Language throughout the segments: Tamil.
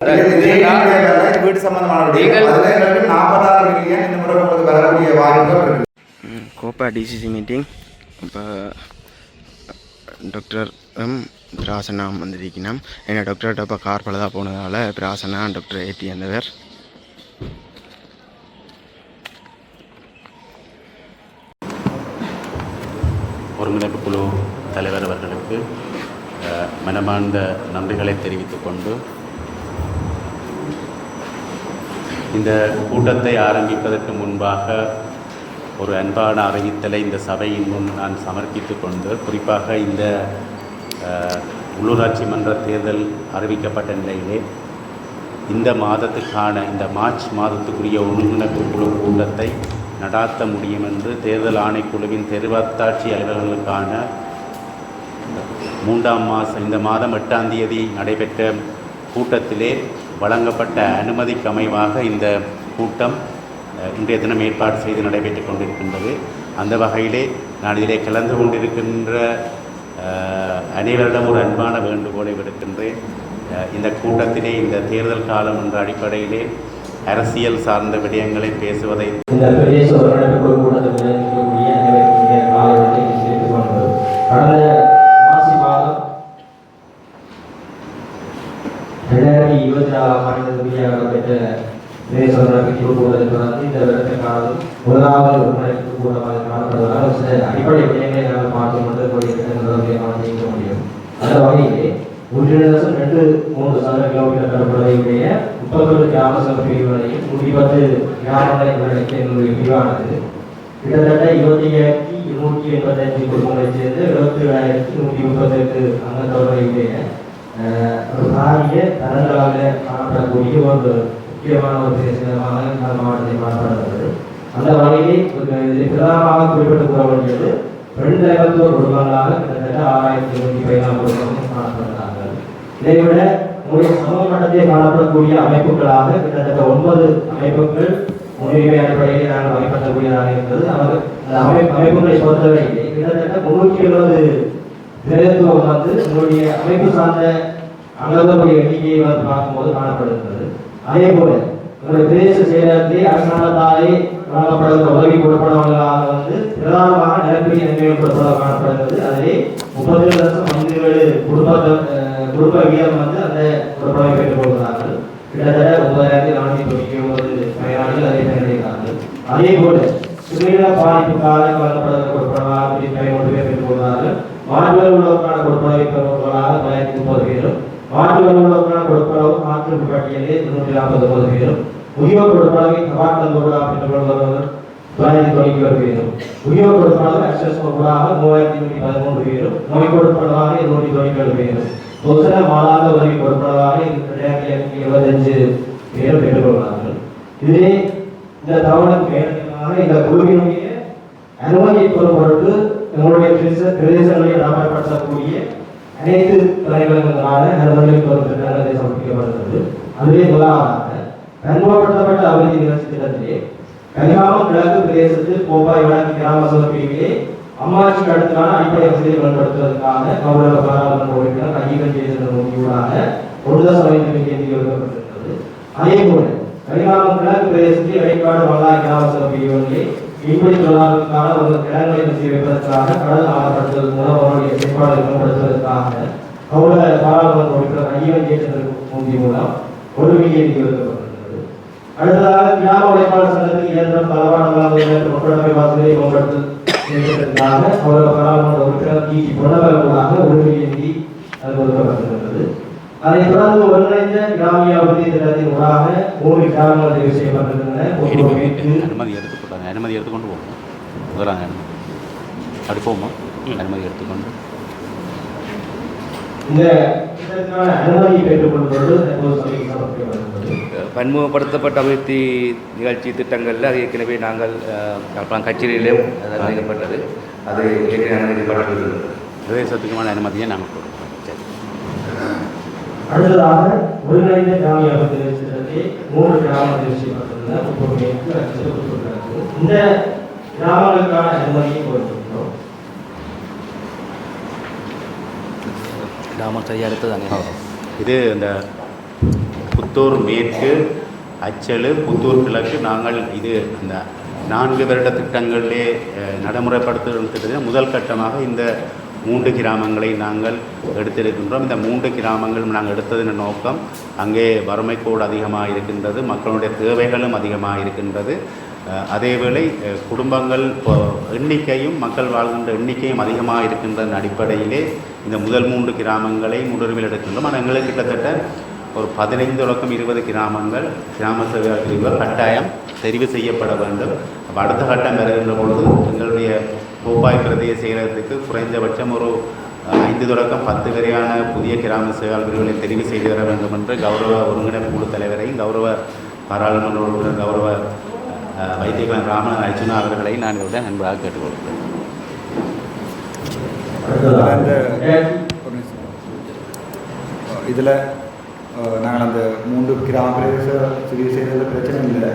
வீட்டு சம்பந்தமான 46 மில்லியன் இந்த முறை உங்களுக்கு வரக்கூடிய வாய்ப்புகள் இருக்கு. கோப்பா டிசிசி மீட்டிங் இப்போ டாக்டர் பிராசனா வந்திருக்கணும். ஏன்னா டாக்டர்கிட்ட இப்போ கார் பழுதாக போனதால் பிராசனா டாக்டர் ஏற்றி வந்தவர். ஒருங்கிணைப்பு குழு தலைவர் அவர்களுக்கு மனமார்ந்த நன்றிகளை தெரிவித்துக் கொண்டு இந்த கூட்டத்தை ஆரம்பிப்பதற்கு முன்பாக ஒரு அன்பான அறிவித்தலை இந்த சபையின் முன் நான் சமர்ப்பித்து கொண்டு, குறிப்பாக இந்த உள்ளூராட்சி மன்ற தேர்தல் அறிவிக்கப்பட்ட நிலையிலே இந்த மாதத்துக்கான இந்த மார்ச் மாதத்துக்குரிய ஒருங்கிணைப்பு குழு கூட்டத்தை நடாத்த முடியும் என்று தேர்தல் ஆணைக்குழுவின் தெரிவத்தாட்சி அலுவலர்களுக்கான 3ஆம் மாதம் இந்த மாதம் 8ஆம் தேதி நடைபெற்ற கூட்டத்திலே வழங்கப்பட்ட அனுமதிக்கு அமைவாக இந்த கூட்டம் இன்றைய தினம் ஏற்பாடு செய்து நடைபெற்று கொண்டிருக்கின்றது. அந்த வகையிலே நான் இதிலே கலந்து கொண்டிருக்கின்ற அனைவரிடம் ஒரு அன்பான வேண்டுகோளை விடுக்கின்றேன். இந்த கூட்டத்திலே இந்த தேர்தல் காலம் என்ற அடிப்படையிலே அரசியல் சார்ந்த விடயங்களை பேசுவதை அடிப்படை விடயங்களை நாங்கள் பார்த்து கொண்டு முடியும். அந்த வகையிலே 1.23 கிலோமீட்டர் பரப்பளவையுடைய 31 கிராம சபை பிரிவுகளையும் 110 கிராமங்களை உள்ளடக்கிய என்னுடைய பிரிவானது கிட்டத்தட்ட 27,285 குடும்பங்களைச் சேர்ந்து 77,138 அங்கத்தவர்களுடைய ஒரு பாரிய தரங்களாக காணப்படக்கூடிய ஒரு முக்கியமான ஒரு பிரதேசமாக மாவட்டத்தை காணப்படுகிறது. அந்த வகையை பிரதானமாக குறிப்பிட்டு கூற வேண்டியது 251 குடும்பங்களாக கிட்டத்தட்ட 6,114 குடும்பங்கள் காணப்படுகிறார்கள். இதைவிட உங்களுடைய சமூக மட்டத்தில் காணப்படக்கூடிய அமைப்புகளாக கிட்டத்தட்ட 9 அமைப்புகள் முன்னுரிமை அடிப்படையில் நாங்கள் வகைப்படுத்தக்கூடியதாக இருக்கிறது. அந்த அமைப்புகளை பொறுத்தவரையிலே கிட்டத்தட்ட 370 பிரதித்துவம் உங்களுடைய அமைப்பு சார்ந்த அங்கங்களுடைய எண்ணிக்கையை பார்க்கும்போது காணப்படுகிறது. அதே போல உங்களுடைய பிரதேச செயலகத்திலே அரசாங்கத்தாலே வழங்கப்படுகிற உதவி கொடுப்பனவர்களாக பிரதானமாக நிலப்பரிய நன்மைகள் கொடுப்பதாக காணப்படுகிறது. அதிலே 37.57 குடும்ப வீதம் அந்த கொடுப்பனவை பெற்றுக் கொள்கிறார்கள். கிட்டத்தட்ட 9,499 பயனாளிகள் அதை பயனடைகிறார்கள். அதே போல சுற்றுலா பாதிப்புக்காக வழங்கப்படுகிற கொடுப்பனவாக 13 பேர் பெற்றுக் கொள்கிறார்கள். மாற்றுவல் உள்ளவருக்கான கொடுப்பனவை பெறுவர்களாக 930 பேரும், மாற்றுவல் உள்ளவருக்கான கொடுப்பனவு மாற்று பட்டியலே 349 பேரும், முதியோர் கொடுப்பனவை தபாக்கல் கூடாக பெற்றுக் கொள்பவர்கள் 991 பேரும், முதியோர் கொடுப்பனவு அக்சஸ் கூடாக 3,113 பேரும், நோய் கொடுப்பனவாக 297 பேரும், பொதுசன மாதாந்த உதவி கொடுப்பனவாக 275 பேரும் பெற்றுக் கொள்கிறார்கள். இதே இந்த தகவலுக்கு மேலதிகமாக இந்த குழுவினுடைய அனுமதியை பெறும் பொருட்டு நம்முடைய பிரதேசங்களில் நடைமுறைப்படுத்தக்கூடிய அனைத்து துறைகளுக்கான அனுமதிகள் பெறும் திட்டங்களை சமர்ப்பிக்கப்படுகிறது. அதுவே முதலாவதாக பன்முகப்படுத்தப்பட்ட அபிவிருத்தி நிகழ்ச்சி திட்டத்திலே கனிகாமம் கிழக்கு பிரதேசத்தில் கோப்பாய் வடக்கு கிராம சபை பிரிவிலே அம்மாட்சிக்கு அடுத்தான அடிப்படை வசதியை மேம்படுத்துவதற்காக கௌரவ பாராளுமன்ற உறுப்பினர் கையகன் ஜெயசந்திரன் முக்கியமாக 1.5 மில்லியன் ஒதுக்கப்பட்டிருக்கிறது. அதே போல கனிகாமம் கிழக்கு பிரதேசத்தில் இடைக்காடு வல்லாய் கிராம சபை பிரிவுகளிலே மீன்பிடி தொழிலாளர்களுக்கான ஒரு இடங்களை வசதி வைப்பதற்காக கடல் ஆழப்படுத்துவதன் மூலம் அவருடைய செயற்பாடுகளை மேம்படுத்துவதற்காக கௌரவ பாராளுமன்ற உறுப்பினர் கையகன் ஜெயசந்திரன் மூலம் 1 மில்லியன் ஒதுக்கப்பட்டிருக்கிறது. அடுத்ததாக கிராம உழைப்பாளர் சங்கத்தில் இயந்திரம் தளவாடங்களாக ஒட்டுடமை வசதியை மேம்படுத்துவதற்காக கௌரவ பாராளுமன்ற உறுப்பினர் பொன்னவர்களாக 1 மில்லியன் ஒதுக்கப்பட்டிருக்கிறது. அதைத் தொடர்ந்து ஒருங்கிணைந்த கிராமிய அபிவிருத்தி திட்டத்தின் ஊடாக 3 கிராமங்கள் தெரிவு செய்யப்பட்டிருக்கின்றன. அனுமதி எடுத்துக்கொண்டு போவோம். முதலாக அப்படி போமா அனுமதி எடுத்துக்கொண்டு இந்த அனுமதியை பெற்றுக்கொள்வது பன்முகப்படுத்தப்பட்ட அபிவிருத்தி நிகழ்ச்சி திட்டங்களில் அது ஏற்கனவே நாங்கள் கச்சேரியிலும் அறிவிக்கப்பட்டது. அது ஏற்கனவே அனுமதிக்கப்பட்டது. பிரதேசத்துக்குமான அனுமதியை நாங்கள் கொடுப்போம். சரி. அடுத்ததாக ஒருங்கிணைந்த கிராமிய அபிவிருத்தி திட்டத்தை 3 கிராமங்கள் தெரிவு செய்யப்பட்டுள்ளன. இந்த கிராமங்களுக்கான அனுமதியை கொடுத்திருக்கிறோம். கிராமம் சரியாக எடுத்தது அங்கே இது இந்த புத்தூர் மேற்கு, அச்சலு, புத்தூர் கிழக்கு நாங்கள் இது அந்த 4 வருட திட்டங்களிலே நடைமுறைப்படுத்துகின்ற முதல் கட்டமாக இந்த 3 கிராமங்களை நாங்கள் எடுத்திருக்கின்றோம். இந்த 3 கிராமங்களும் நாங்கள் எடுத்ததின் நோக்கம் அங்கே வறுமை கோடு அதிகமாக இருக்கின்றது, மக்களுடைய தேவைகளும் அதிகமாக இருக்கின்றது. அதேவேளை குடும்பங்கள் எண்ணிக்கையும் மக்கள் வாழ்கின்ற எண்ணிக்கையும் அதிகமாக இருக்கின்ற அடிப்படையிலே இந்த முதல் 3 கிராமங்களை முன்னுரிமையில் எடுக்கின்றோம். ஆனால் எங்களுக்கு கிட்டத்தட்ட ஒரு 15 தொடக்கம் 20 கிராமங்கள் கிராம சேவை பிரிவு கட்டாயம் தெரிவு செய்யப்பட வேண்டும். அப்போ அடுத்த கட்டம் வருகின்ற பொழுது எங்களுடைய கோப்பாய் பிரதேச செயலகத்துக்கு குறைந்தபட்சம் ஒரு 5 தொடக்கம் 10 வரையான புதிய கிராம சேவை பிரிவுகளை தெரிவு செய்து வர வேண்டும் என்று கௌரவ ஒருங்கிணைப்பு குழு தலைவரையும் கௌரவ பாராளுமன்ற உறுப்பினர் கௌரவ வைத்தியகுமார் ராமன் அர்ஜுனா அவர்களை நான் இவருடன் அன்பாக கேட்டுக்கொள்கிறேன். இதில் நாங்கள் அந்த 3 கிராம பிரதேச சிகிச்சை செய்கிறது பிரச்சனை இல்லை.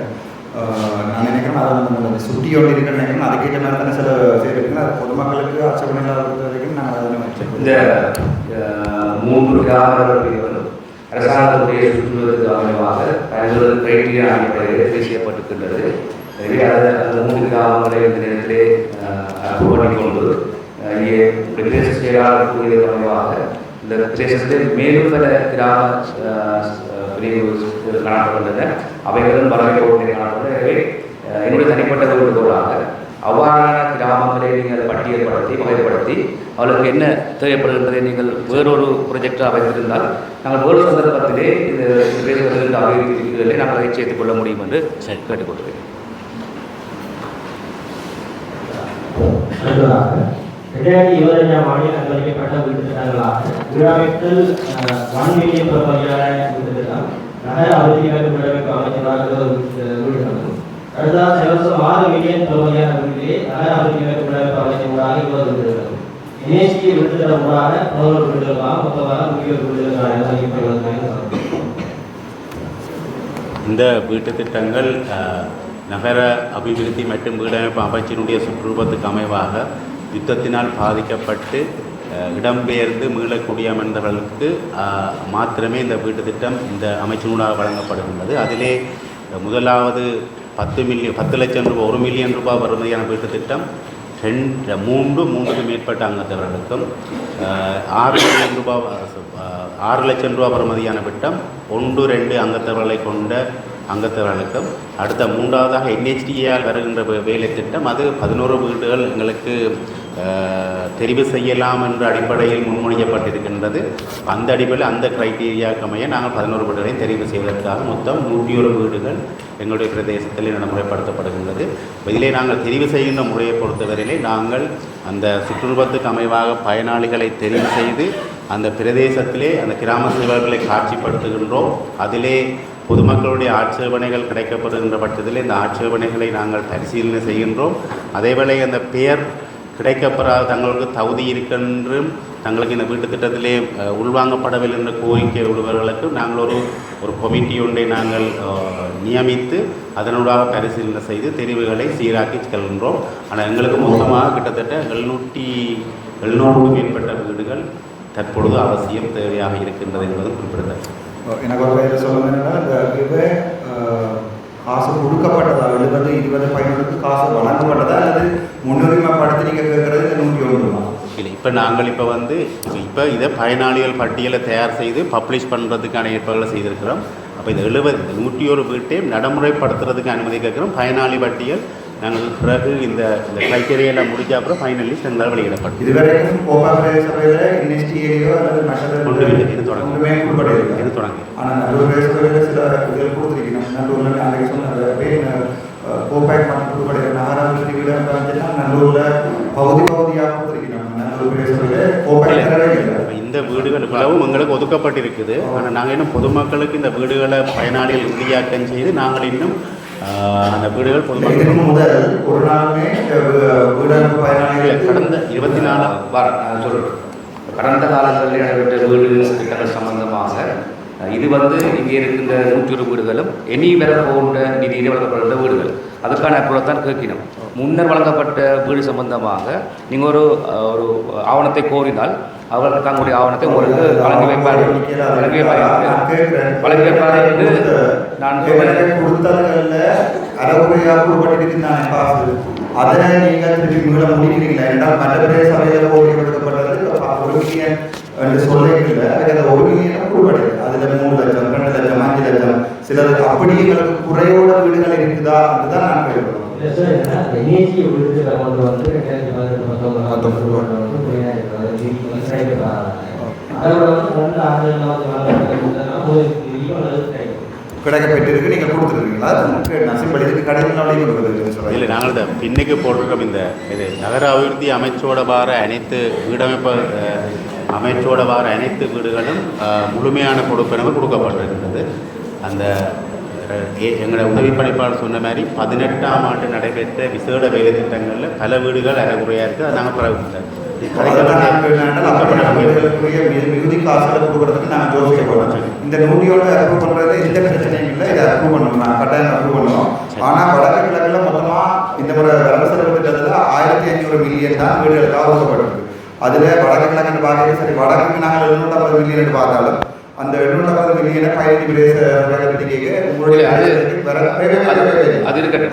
நான் நினைக்கிறேன் அதை நம்ம சுட்டியோடு இருக்குன்னு நினைக்கிறேன். அதுக்கேற்ற மாதிரி தானே சில செய்திருக்குங்க. அது பொதுமக்களுக்கு அச்சப்பணி இல்லாத வரைக்கும் நாங்கள் அதில் வச்சுருக்கோம். இந்த 3 கிராமங்கள் அரசாங்கத்துடைய சுற்றுவதற்கு அமைவாக 50 கிரைட்டீரியா அடிப்படையில் பேசப்பட்டிருக்கின்றது. எனவே அதை அந்த 3 கிராமங்களை இந்த நேரத்திலே அப்ரூவ் கொண்டு இங்கே பிரதேச செயலாளர் கூறியதற்கு அமைவாக இந்த பிரதேசத்தில் மேலும் பல கிராம பிரிவு காணப்படுகின்றன. அவைகளும் வறுமை கோட்டினை காணப்படுகின்றன. எனவே என்னுடைய தனிப்பட்ட வேண்டுகோளாக அவ்வாறான கிராமங்களை நீங்கள் பட்டியல்படுத்தி வகைப்படுத்தி அவர்களுக்கு என்ன தேவைப்படுகின்றதை நீங்கள் வேறொரு ப்ரொஜெக்டாக வைத்திருந்தால் நாங்கள் வேறு சந்தர்ப்பத்திலே இந்த வருகின்ற அபிவிருத்திகளை நாங்கள் அதை சேர்த்துக் கொள்ள முடியும் என்று கேட்டுக்கொள்கிறேன். 2025ஆம் ஆண்டில் அனுமதிக்கப்பட்ட வீட்டு திட்டங்களாக வீடமைத்தல் 1 மில்லியன் ரூபாயான வீட்டு திட்டம், நகர அபிவிருத்தி மற்றும் வீடமைப்பு அமைச்சராக வீடு. அடுத்ததாக இலவசம் 6 மில்லியன் ரூபாயான வீட்டிலே நகர அபிவிருத்தி மற்றும் வீடமைப்பு அமைச்சராக 20 வீடுகள். NHT வீட்டு திட்டம் ஊடாக 11 வீடுகளாக மொத்தமாக 30 வீடுகளாக அனுமதிக்கப்படுகிறது. இந்த வீட்டு திட்டங்கள் நகர அபிவிருத்தி மற்றும் வீடமைப்பு அமைச்சினுடைய சுற்றுப்பத்துக்கு அமைவாக யுத்தத்தினால் பாதிக்கப்பட்டு இடம்பெயர்ந்து மீளக்குடியமர்ந்தவர்களுக்கு மாத்திரமே இந்த வீட்டு திட்டம் இந்த அமைச்சினூடாக வழங்கப்படுகின்றது. அதிலே முதலாவது 10 லட்சம் ரூபாய் 1 மில்லியன் ரூபாய் வருமையான வீட்டு திட்டம் 3க்கு மேற்பட்ட அங்கத்தவர்களுக்கும், 6 லட்சம் ரூபாய் வருமதியான திட்டம் 1-2 அங்கத்தவர்களை கொண்ட அங்கத்தவர்களுக்கும், அடுத்த 3வதாக NHTயால் வருகின்ற வேலை திட்டம் அது 11 வீடுகள் எங்களுக்கு தெரிவு செய்யலாம் என்ற அடிப்படையில் முன்மொழியப்பட்டிருக்கின்றது. அந்த அடிப்படையில் அந்த கிரைட்டீரியாவுக்கு அமைய நாங்கள் 11 வீடுகளையும் தெரிவு செய்வதற்காக மொத்தம் 101 வீடுகள் எங்களுடைய பிரதேசத்தில் நடைமுறைப்படுத்தப்படுகின்றது. இதிலே நாங்கள் தெரிவு செய்கின்ற முறையை பொறுத்தவரையிலே நாங்கள் அந்த சுற்றுப்பத்துக்கு அமைவாக பயனாளிகளை தெரிவு செய்து அந்த பிரதேசத்திலே அந்த கிராம சேவர்களை காட்சிப்படுத்துகின்றோம். அதிலே பொதுமக்களுடைய ஆட்சேபனைகள் கிடைக்கப்படுகின்ற பட்சத்தில் இந்த ஆட்சேபனைகளை நாங்கள் பரிசீலனை செய்கின்றோம். அதேவேளை அந்த பெயர் கிடைக்கப்பெறாத தங்களுக்கு தகுதி இருக்கின்றும் தங்களுக்கு இந்த வீட்டு திட்டத்திலே உள்வாங்கப்படவில்லை என்ற கோரிக்கை உள்ளவர்களுக்கு நாங்கள் ஒரு கமிட்டி ஒன்றை நாங்கள் நியமித்து அதனூடாக பரிசீலனை செய்து தெரிவுகளை சீராக்கி செல்கின்றோம். ஆனால் எங்களுக்கு மொத்தமாக கிட்டத்தட்ட 700க்கும் மேற்பட்ட வீடுகள் தற்பொழுது அவசியம் தேவையாக இருக்கின்றது என்பது குறிப்பிடத்தக்கது. எனக்கு ஒரு வேறு சொல்லணும்னா இந்த காசு கொடுக்கப்பட்டதா 70-20 பயனுக்கு காசு வழங்கப்பட்டதா அல்லது முன்னுரிமைப்படுத்தி நீங்கள் கேட்குறது 101 இல்லை. இப்போ நாங்கள் இப்போ இதை பயனாளிகள் பட்டியலை தயார் செய்து பப்ளிஷ் பண்ணுறதுக்கான ஏற்பாடுகளை செய்திருக்கிறோம். அப்போ இந்த 101 வீட்டையும் நடைமுறைப்படுத்துறதுக்கு அனுமதி கேட்குறோம். பயனாளி பட்டியல் நாங்கள் பிறகு இந்த கிரைட்டீரியெல்லாம் முடிஞ்ச அப்புறம் ஃபைனலிஸ்ட் எங்களால் வெளியிடப்படும். இதுவரைக்கும் கோபாபுர சபையில் NHTயோ அல்லது இது தொடங்கி. ஆனால் நல்லூர் சபையில் சில இதில் கொடுத்துருக்கணும். நல்லூரில் அன்றைக்கு சொன்ன கோபாக் மற்றும் புதுப்படை நகராட்சி வீடு நல்லூரில் பகுதியாக கொடுத்துருக்கணும். நல்லூர் சபையில் கோபாக் தரவே இல்லை. இந்த வீடுகளுக்குள்ளவும் எங்களுக்கு ஒதுக்கப்பட்டிருக்குது. ஆனால் நாங்கள் இன்னும் பொதுமக்களுக்கு இந்த வீடுகளை பயனாளிகள் உறுதியாக்கம் செய்து நாங்கள் இன்னும் அந்த வீடுகள் பொதுமக்கள் முதல் ஒரு நாளுமே பயனாளிகள் கடந்த 24 கடந்த காலங்களில் நடைபெற்ற வீடு திட்டங்கள் சம்பந்தமாக இது இங்கே இருக்கின்ற 101 வீடுகளும் இனி வர போன்ற நிதியில் வழங்கப்படுகின்ற வீடுகள் அதுக்கான அப்ரூவல் தான் கேட்கணும். முன்னர் வழங்கப்பட்ட வீடு சம்பந்தமாக நீங்கள் ஒரு ஆவணத்தை கோரினால் அவர்கள் தங்களுடைய ஆவணத்தை உங்களுக்கு வழங்கி வைப்பார்கள் என்று நான் கொடுத்ததில் அறகுறையாக கொடுக்கப்பட்டிருக்கிறான் காசு அதை நீங்கள் திருப்பி மீள முடிக்கிறீங்களா என்றால் மற்ற சபையில் கொடுக்கப்பட்டது 1 மில்லியன் என்று சொல்லிக்கல அந்த 1 மில்லியன் கொடுப்படுது அதில் 3 லட்சம் 2 லட்சம் 5 லட்சம் சிலருக்கு அப்படி எங்களுக்கு குறையோட வீடுகள் இருக்குதா அதுதான் நான் கேட்கிறோம். கிடைக்கப்பட்டிருக்கு நீங்கள் கொடுத்துருக்கீங்களா நசிம்படிக்கு கடையில் இல்லை நாங்கள் இந்த பின்னுக்கு போட்டிருக்கோம் இந்த இது நகர அபிவிருத்தி அமைச்சோட வார அனைத்து வீடமைப்பு அமைச்சோட வார அனைத்து வீடுகளும் முழுமையான கொடுப்பனவு கொடுக்கப்பட்டிருக்கிறது. அந்த எங்களோட உதவி பணிப்பாளர் சொன்ன மாதிரி 18ஆம் ஆண்டு நடைபெற்ற விசேட வேலை திட்டங்களில் பல வீடுகள் அறகுறையாக இருக்குது. அது நாங்கள் மிகுதி காசுகளை கொடுக்கறதுக்கு நாங்கள் யோசிக்கப்போம். இந்த நூலியோட அப்ரூவ் பண்ணுறது எந்த பிரச்சனையும் இல்லை. இதை அப்ரூவ் பண்ணணும், நான் கட்டாயம் அப்ரூவ் பண்ணுவோம். ஆனால் வடக்கு கிழக்கில் மொத்தமாக இந்த முறை வரவு செலவு திட்டத்தில் 1500 மில்லியன் தான் வீடுகளுக்காக ஒதுக்கப்பட்டிருக்கு. அதில் வடக்கு கிழக்குன்னு பார்க்கறது சரி, வடக்குக்கு நாங்கள் 750 மில்லியன் பார்த்தாலும் அந்த 750 மில்லியனை பயணி பிரதேச உங்களுடைய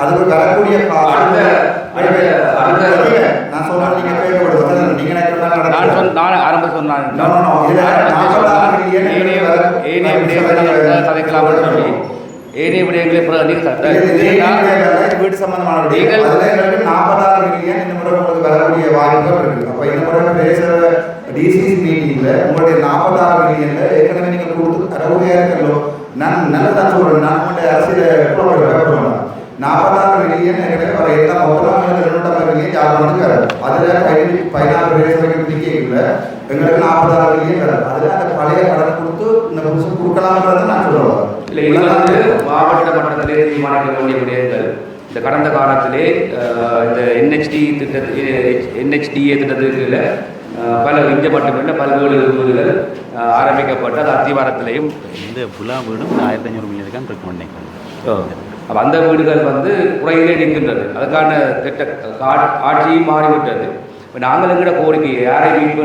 அதுக்கு வரக்கூடிய நான் சொல்றேன் நீங்க கேட்கப்படுது நீங்க நான் ஆரம்ப சொன்னேன் ஏனைய விடயங்களை வீட்டு சம்பந்தமான 46 மில்லியன் இந்த முறை உங்களுக்கு வரக்கூடிய வாய்ப்புகள் இருக்கு. அப்ப இந்த முறை பேசுற டிசிசி மீட்டிங்ல உங்களுடைய 46 மில்லியன்ல ஏற்கனவே நீங்க கொடுத்து 60,000 நான் நல்லதான் சொல்றேன். நான் உங்களுடைய அரசியல் 46 மில்லியன் ஏற்கனவே வர எல்லாம் மொத்தமாக 250 மில்லியன் யாருக்கு வரும். அதுல 16 பேசுறதுக்கு பிடிக்கல எங்களுக்கு 46 மில்லியன் வரும். அதுல அந்த பழைய கடன் கொடுத்து இந்த புதுசு கொடுக்கலாம்ன்றதை நான் சொல்லுவேன். இல்லை இது மாவட்ட மட்டத்திலே தீர்மானிக்க வேண்டிய விடயங்கள். இந்த கடந்த காலத்திலே இந்த NHDA திட்டத்தில் பல இங்கே மட்டுமில்லை பல்வேறு வீடுகள் ஆரம்பிக்கப்பட்டு அது அத்திவாரத்திலையும் இந்த புலா வீடும் 1500 மில்லியன் தான் இருக்கு நினைக்கிறேன். அப்போ அந்த வீடுகள் குறையிலே நிற்கின்றது. அதுக்கான திட்ட ஆட்சியும் மாறிவிட்டது. இப்போ நாங்கள் எங்கட கோரிக்கை யாரை மீட்பு